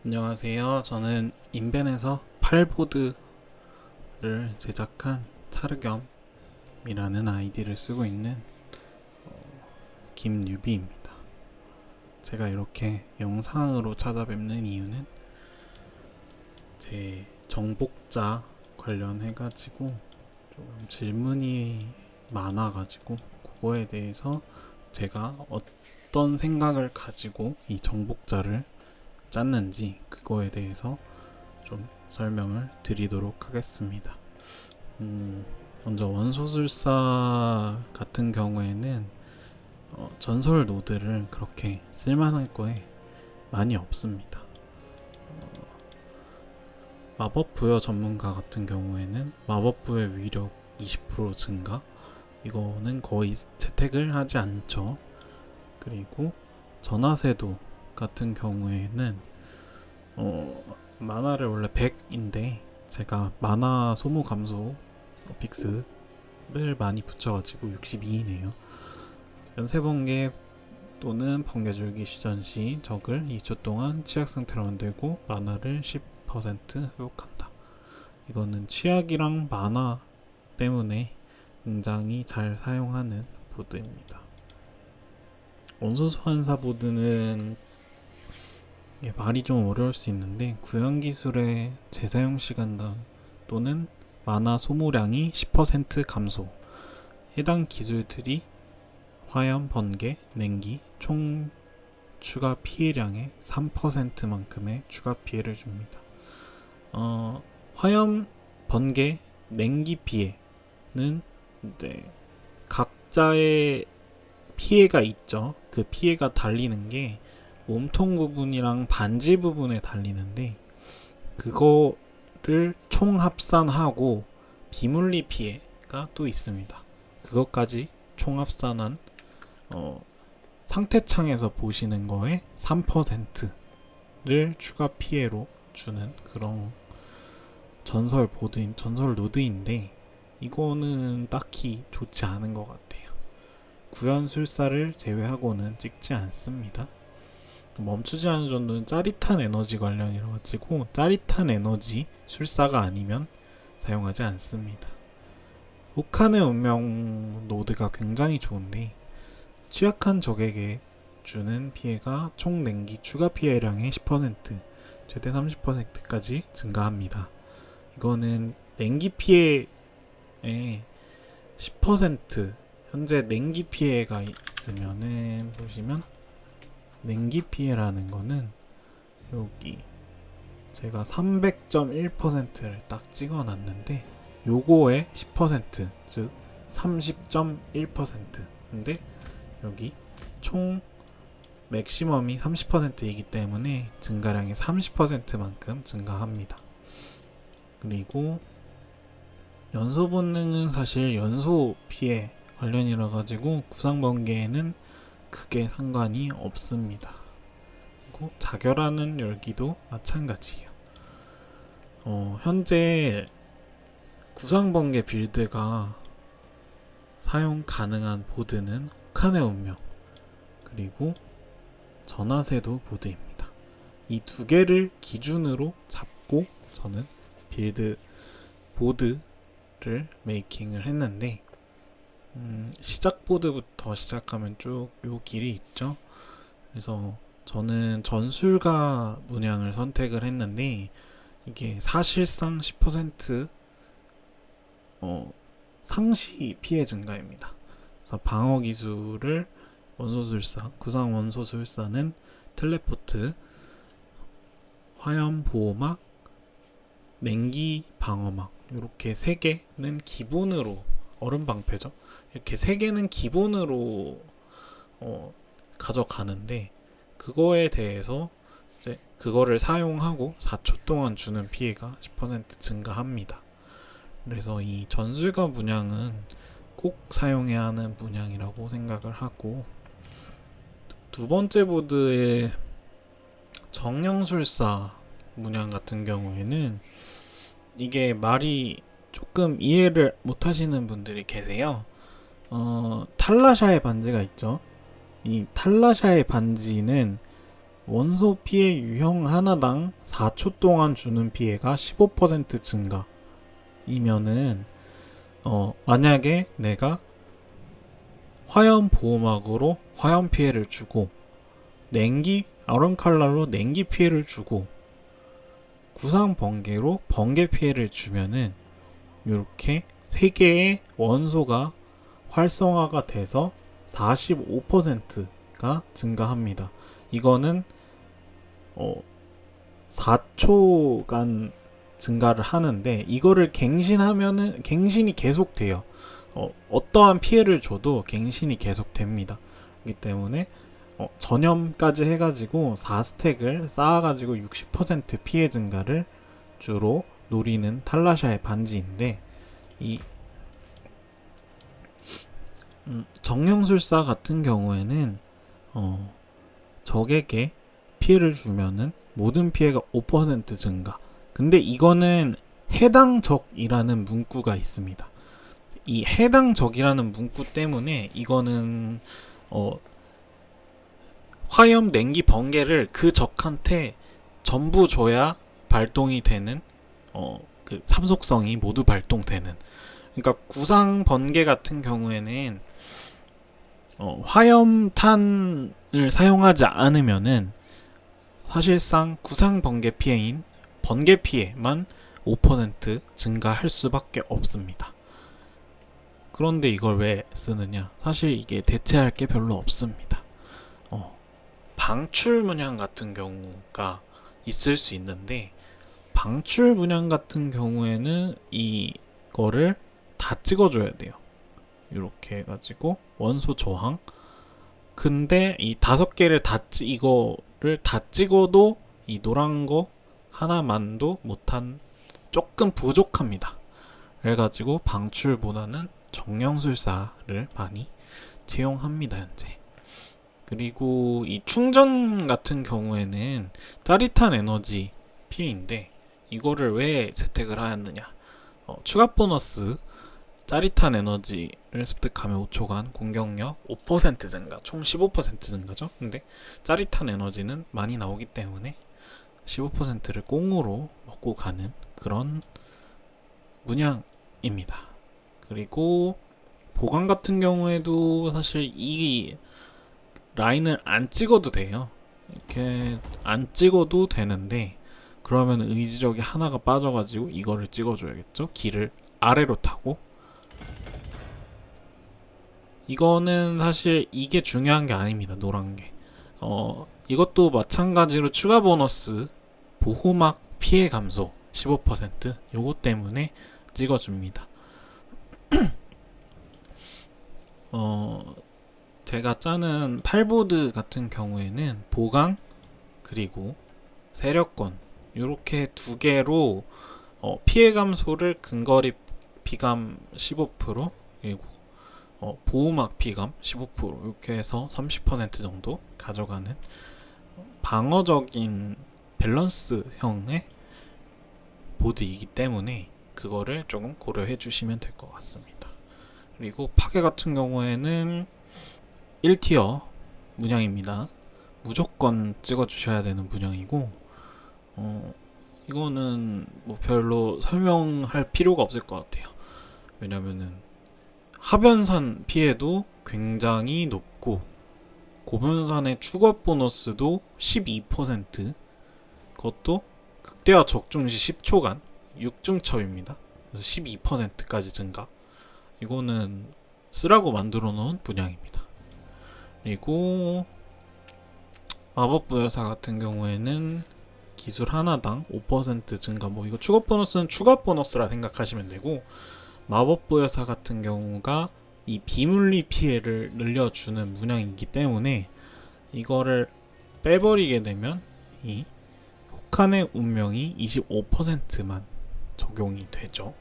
안녕하세요. 저는 인벤에서 팔보드를 제작한 차르겸이라는 아이디를 쓰고 있는 김유비입니다. 제가 이렇게 영상으로 찾아뵙는 이유는 제 정복자 관련해가지고 좀 질문이 많아가지고 그거에 대해서 제가 어떤 생각을 가지고 이 정복자를 짰는지 그거에 대해서 좀 설명을 드리도록 하겠습니다. 먼저 원소술사 같은 경우에는 전설 노드를 그렇게 쓸만할 거에 많이 없습니다. 마법 부여 전문가 같은 경우에는 마법 부여 위력 20% 증가, 이거는 거의 채택을 하지 않죠. 그리고 전하세도 같은 경우에는 만화를 원래 100인데 제가 만화 소모 감소 픽스를 많이 붙여가지고 62이네요. 연쇄번개 또는 번개줄기 시전 시 적을 2초 동안 취약 상태로 만들고 만화를 10% 회복한다. 이거는 취약이랑 만화 때문에 굉장히 잘 사용하는 보드입니다. 원소 소환사 보드는 말이 좀 어려울 수 있는데 구현 기술의 재사용 시간당 또는 만화 소모량이 10% 감소, 해당 기술들이 화염, 번개, 냉기 총 추가 피해량의 3%만큼의 추가 피해를 줍니다. 화염, 번개, 냉기 피해는 이제 각자의 피해가 있죠. 그 피해가 달리는 게 몸통 부분이랑 반지 부분에 달리는데 그거를 총합산하고 비물리 피해가 또 있습니다. 그것까지 총합산한 상태창에서 보시는 거에 3%를 추가 피해로 주는 그런 전설 노드인데 이거는 딱히 좋지 않은 것 같아요. 구현술사를 제외하고는 찍지 않습니다. 멈추지 않은 정도는 짜릿한 에너지 관련이라 가지고 짜릿한 에너지 술사가 아니면 사용하지 않습니다. 혹한의 운명 노드가 굉장히 좋은데 취약한 적에게 주는 피해가 총 냉기 추가 피해량의 10% 최대 30%까지 증가합니다. 이거는 냉기 피해의 10% 현재 냉기 피해가 있으면은 보시면 냉기 피해라는 거는 여기 제가 300.1%를 딱 찍어 놨는데 요거의 10% 즉 30.1% 근데 여기 총 맥시멈이 30%이기 때문에 증가량이 30%만큼 증가합니다. 그리고 연소 본능은 사실 연소 피해 관련이라 가지고 구상번개에는 크게 상관이 없습니다. 그리고 자결하는 열기도 마찬가지예요. 현재 구상번개 빌드가 사용 가능한 보드는 혹한의 운명 그리고 전하세도 보드입니다. 이 두 개를 기준으로 잡고 저는 빌드 보드를 메이킹을 했는데 시작 보드부터 시작하면 쭉 요 길이 있죠. 그래서 저는 전술가 문양을 선택을 했는데 이게 사실상 10% 상시 피해 증가입니다. 그래서 방어 기술을 원소술사, 구상 원소술사는 텔레포트, 화염 보호막, 냉기 방어막 이렇게 3개는 기본으로 얼음 방패죠. 이렇게 3개는 기본으로 가져가는데 그거에 대해서 이제 그거를 사용하고 4초 동안 주는 피해가 10% 증가합니다. 그래서 이 전술가 문양은 꼭 사용해야 하는 문양이라고 생각을 하고 두 번째 보드의 정령술사 문양 같은 경우에는 이게 말이 조금 이해를 못 하시는 분들이 계세요. 탈라샤의 반지가 있죠. 이 탈라샤의 반지는 원소 피해 유형 하나당 4초 동안 주는 피해가 15% 증가이면은 만약에 내가 화염 보호막으로 화염 피해를 주고 아론칼날로 냉기 피해를 주고 구상 번개로 번개 피해를 주면은 이렇게 3개의 원소가 활성화가 돼서 45%가 증가합니다. 이거는 4초간 증가를 하는데 이거를 갱신하면은 갱신이 계속돼요. 어떠한 피해를 줘도 갱신이 계속됩니다. 그렇기 때문에 전염까지 해가지고 4스택을 쌓아가지고 60% 피해 증가를 주로 노리는 탈라샤의 반지인데 이 정령술사 같은 경우에는 적에게 피해를 주면은 모든 피해가 5% 증가. 근데 이거는 해당 적이라는 문구가 있습니다. 이 해당 적이라는 문구 때문에 이거는 화염, 냉기, 번개를 그 적한테 전부 줘야 발동이 되는 그 삼속성이 모두 발동되는. 그러니까 구상 번개 같은 경우에는 화염탄을 사용하지 않으면은 사실상 구상 번개 피해인 번개 피해만 5% 증가할 수밖에 없습니다. 그런데 이걸 왜 쓰느냐? 사실 이게 대체할 게 별로 없습니다. 방출 문양 같은 경우가 있을 수 있는데 방출 문양 같은 경우에는 이거를 다 찍어줘야 돼요. 이렇게 해가지고 원소 저항. 근데 이 5개를 이거를 다 찍어도 이 노란 거 하나만도 못한 조금 부족합니다. 그래가지고 방출보다는 정령술사를 많이 채용합니다 현재. 그리고 이 충전 같은 경우에는 짜릿한 에너지 피해인데 이거를 왜 채택을 하였느냐? 추가 보너스 짜릿한 에너지를 습득하면 5초간 공격력 5% 증가, 총 15% 증가죠. 근데 짜릿한 에너지는 많이 나오기 때문에 15%를 꽁으로 먹고 가는 그런 문양입니다. 그리고 보강 같은 경우에도 사실 이 라인을 안 찍어도 돼요. 이렇게 안 찍어도 되는데 그러면 의지력이 하나가 빠져가지고 이거를 찍어줘야겠죠. 길을 아래로 타고. 이거는 사실 이게 중요한 게 아닙니다. 노란 게. 이것도 마찬가지로 추가 보너스 보호막 피해 감소 15% 요거 때문에 찍어줍니다. 제가 짜는 팔보드 같은 경우에는 보강 그리고 세력권 요렇게 2개로 피해 감소를 근거리 피감 15% 그리고 보호막 피감 15% 이렇게 해서 30% 정도 가져가는 방어적인 밸런스형의 보드이기 때문에 그거를 조금 고려해 주시면 될 것 같습니다. 그리고 파괴 같은 경우에는 1티어 문양입니다. 무조건 찍어주셔야 되는 문양이고 이거는 뭐 별로 설명할 필요가 없을 것 같아요. 왜냐면은 하변산 피해도 굉장히 높고 고변산의 추가 보너스도 12% 그것도 극대화 적중시 10초간 6중첩입니다. 그래서 12%까지 증가. 이거는 쓰라고 만들어 놓은 분양입니다. 그리고 마법부여사 같은 경우에는 기술 하나당 5% 증가. 뭐 이거 추가 보너스는 추가 보너스라 생각하시면 되고 마법부여사 같은 경우가 이 비물리 피해를 늘려주는 문양이기 때문에 이거를 빼버리게 되면 이 혹한의 운명이 25%만 적용이 되죠.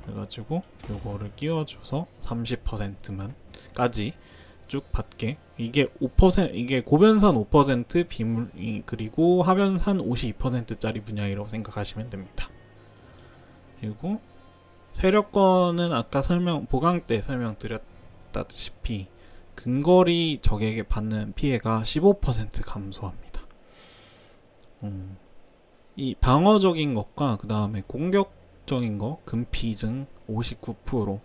그래가지고 요거를 끼워줘서 30%만까지 쭉 받게. 이게 5% 이게 고변산 5% 비물 그리고 하변산 52%짜리 분양이라고 생각하시면 됩니다. 그리고 세력권은 아까 보강 때 설명드렸다시피 근거리 적에게 받는 피해가 15% 감소합니다. 이 방어적인 것과 그 다음에 공격적인 거 금피증 59%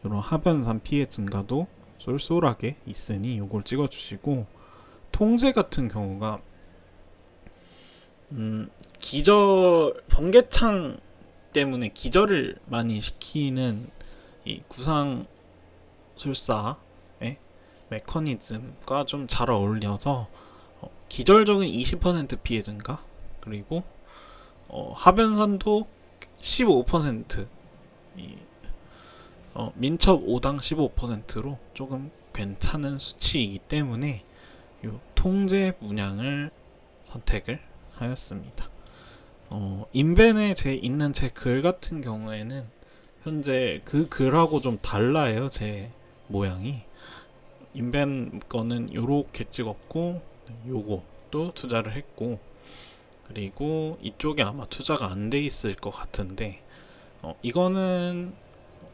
이런 하변산 피해 증가도 쏠쏠하게 있으니 요걸 찍어주시고, 통제 같은 경우가 기절 번개창 때문에 기절을 많이 시키는 이 구상술사의 메커니즘과 좀 잘 어울려서 기절적인 20% 피해 증가, 그리고 하변산도 15%, 민첩 5당 15%로 조금 괜찮은 수치이기 때문에 요 통제 문양을 선택을 하였습니다. 인벤에 있는 제 글 같은 경우에는 현재 그 글하고 좀 달라요. 제 모양이. 인벤 거는 요렇게 찍었고, 요거 또 투자를 했고, 그리고 이쪽에 아마 투자가 안 돼 있을 것 같은데, 이거는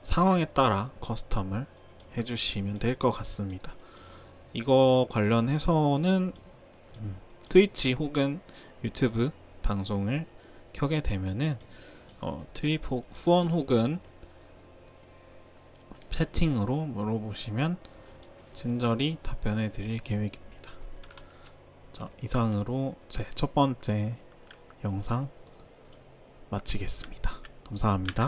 상황에 따라 커스텀을 해주시면 될 것 같습니다. 이거 관련해서는 트위치 혹은 유튜브 방송을 켜게 되면은 트윗 후원 혹은 채팅으로 물어보시면 친절히 답변해 드릴 계획입니다. 자, 이상으로 제 첫 번째 영상 마치겠습니다. 감사합니다.